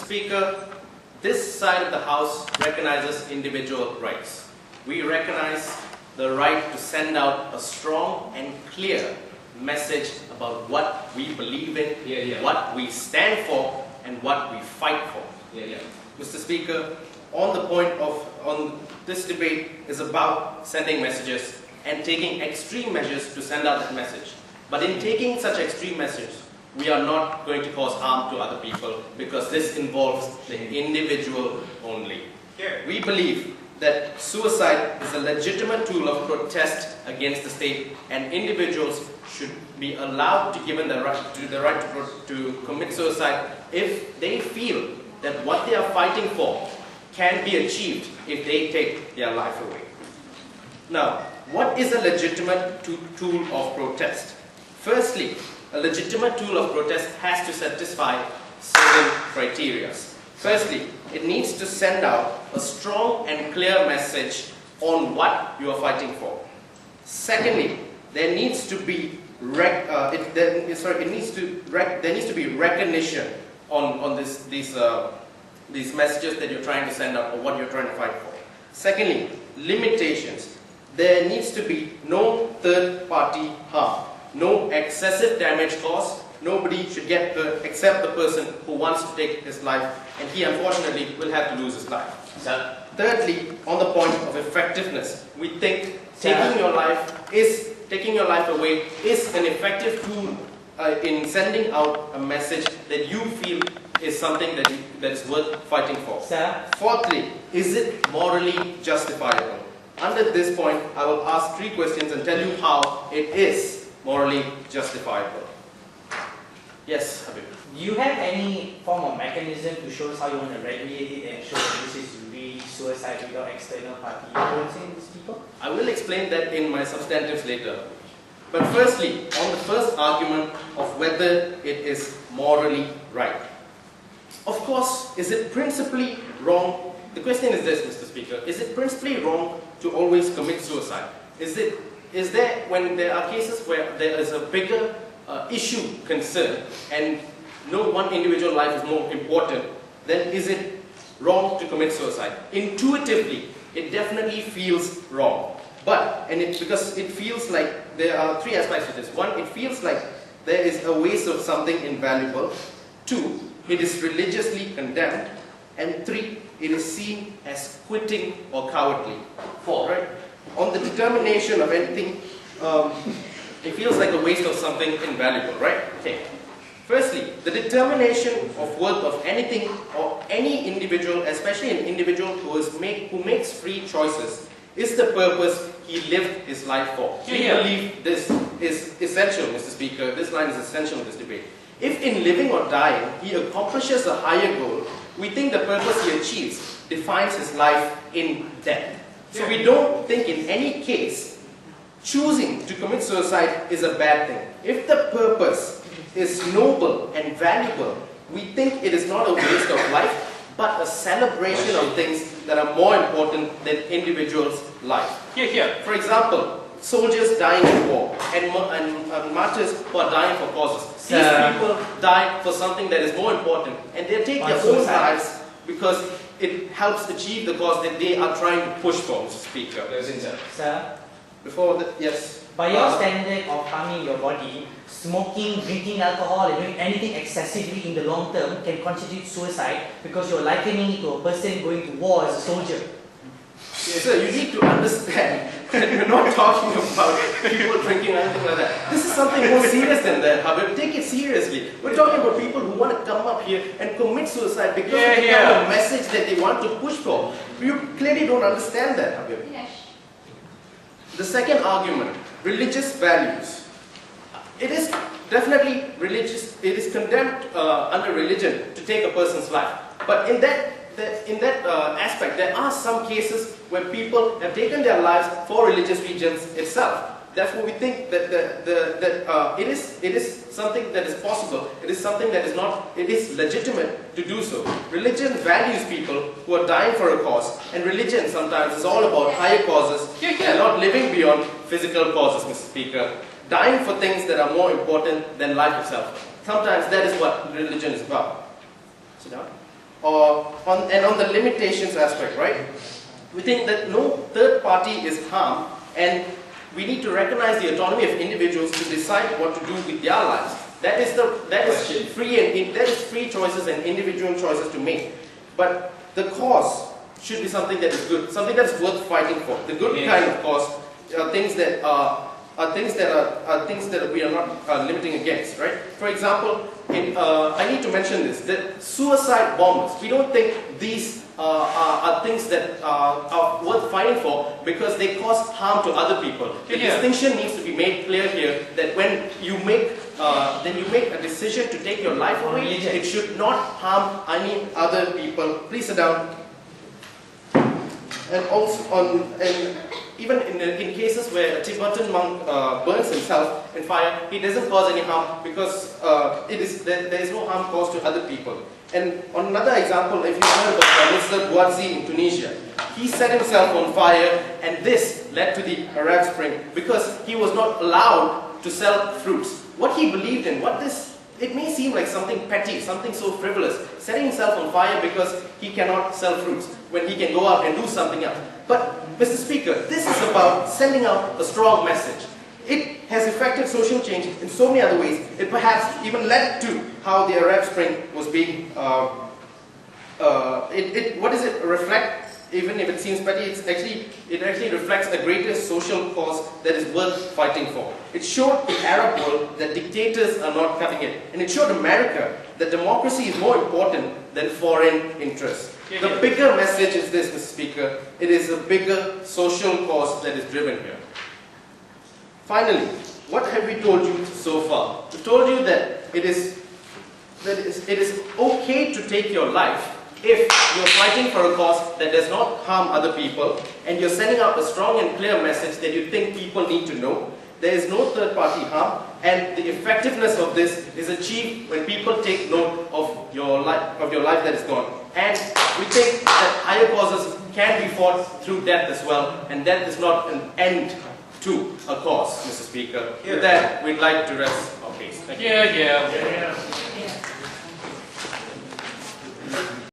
Speaker, this side of the House recognizes individual rights. We recognize the right to send out a strong and clear message about what we believe in, what we stand for, and what we fight for. Mr. Speaker, on this debate is about sending messages and taking extreme measures to send out that message. But in taking such extreme messages, we are not going to cause harm to other people because this involves the individual only. We believe that suicide is a legitimate tool of protest against the state, and individuals should be allowed to given the right to commit suicide if they feel that what they are fighting for can be achieved if they take their life away. Now, what is a legitimate tool of protest? Firstly, a legitimate tool of protest has to satisfy certain criteria. Firstly, it needs to send out a strong and clear message on what you are fighting for. Secondly, there needs to be there needs to be recognition on these messages that you're trying to send out or what you're trying to fight for. Secondly, limitations. There needs to be no third-party harm, no excessive damage caused. Nobody should get hurt except the person who wants to take his life, and he unfortunately will have to lose his life. Thirdly, on the point of effectiveness, we think taking your life away is an effective tool in sending out a message that you feel is something that is worth fighting for. Fourthly, is it morally justifiable? Under this point, I will ask 3 questions and tell you how it is morally justifiable. Yes, Habib. Do you have any form of mechanism to show us how you want to regulate it and show that this is really suicide without external party influencing these people? I will explain that in my substantives later. But firstly, on the first argument of whether it is morally right. Of course, is it principally wrong? The question is this, Mr. Speaker. Is it principally wrong to always commit suicide? Is there, when there are cases where there is a bigger issue concern and no one individual life is more important, then is it wrong to commit suicide? Intuitively, it definitely feels wrong. Because it feels like there are 3 aspects to this. 1, it feels like there is a waste of something invaluable. 2, it is religiously condemned. And 3, it is seen as quitting or cowardly. 4, right? On the determination of anything, it feels like a waste of something invaluable, right? Okay. Firstly, the determination of worth of anything or any individual, especially an individual who makes free choices, is the purpose he lived his life for. We believe this is essential, Mr. Speaker. This line is essential in this debate. If in living or dying he accomplishes a higher goal, we think the purpose he achieves defines his life in death. So we don't think in any case choosing to commit suicide is a bad thing. If the purpose is noble and valuable, we think it is not a waste of life, but a celebration of things that are more important than individuals' life. For example, soldiers dying in war and martyrs who are dying for causes. These people die for something that is more important, and they take their own lives because it helps achieve the cause that they are trying to push for, Mr. Speaker. Sir? Before that, yes. By your standard of harming your body, smoking, drinking alcohol, and doing anything excessively in the long term can constitute suicide because you're likening it to a person going to war as a soldier. Yes, sir, you need to understand that we're not talking about people drinking or anything like that. This is something more serious than that, Habib. Take it seriously. We're talking about people who want to come up here and commit suicide because of the kind of message that they want to push for. You clearly don't understand that, Habib. The second argument, religious values. It is definitely religious. It is condemned under religion to take a person's life. But in that aspect, there are some cases where people have taken their lives for religious reasons itself. Therefore, we think that it is something that is possible. It is something that is not. It is legitimate to do so. Religion values people who are dying for a cause, and religion sometimes is all about higher causes and not living beyond physical causes, Mr. Speaker. Dying for things that are more important than life itself. Sometimes that is what religion is about. Sit down. and on the limitations aspect, right? We think that no third party is harmed, and we need to recognize the autonomy of individuals to decide what to do with their lives. That is free choices and individual choices to make. But the cause should be something that is good, something that is worth fighting for. The good kind of cause are things that we are not limiting against, right? For example, I need to mention this: that suicide bombers. We don't think these are things that are worth fighting for because they cause harm to other people. The distinction needs to be made clear here that when you make a decision to take your life away, it should not harm any other people. Please sit down. And also even in cases where a Tibetan monk burns himself in fire, he doesn't cause any harm because there is no harm caused to other people. And on another example, if you heard about Mr. Bouazi in Tunisia, he set himself on fire, and this led to the Arab Spring because he was not allowed to sell fruits. What he believed in, it may seem like something petty, something so frivolous, setting himself on fire because he cannot sell fruits when he can go out and do something else. But, Mr. Speaker, this is about sending out a strong message. It has affected social change in so many other ways. It perhaps even led to how the Arab Spring was being, what does it reflect? Even if it seems petty, it actually reflects a greater social cause that is worth fighting for. It showed the Arab world that dictators are not cutting it. And it showed America that democracy is more important than foreign interests. The bigger message is this, Mr. Speaker. It is a bigger social cause that is driven here. Finally, what have we told you so far? We've told you that it is okay to take your life if you're fighting for a cause that does not harm other people, and you're sending out a strong and clear message that you think people need to know. There is no third-party harm, and the effectiveness of this is achieved when people take note of your life that is gone. And we think that higher causes can be fought through death as well, and death is not an end to a cause, Mr. Speaker. With that, we'd like to rest our case. Thank you. Yeah.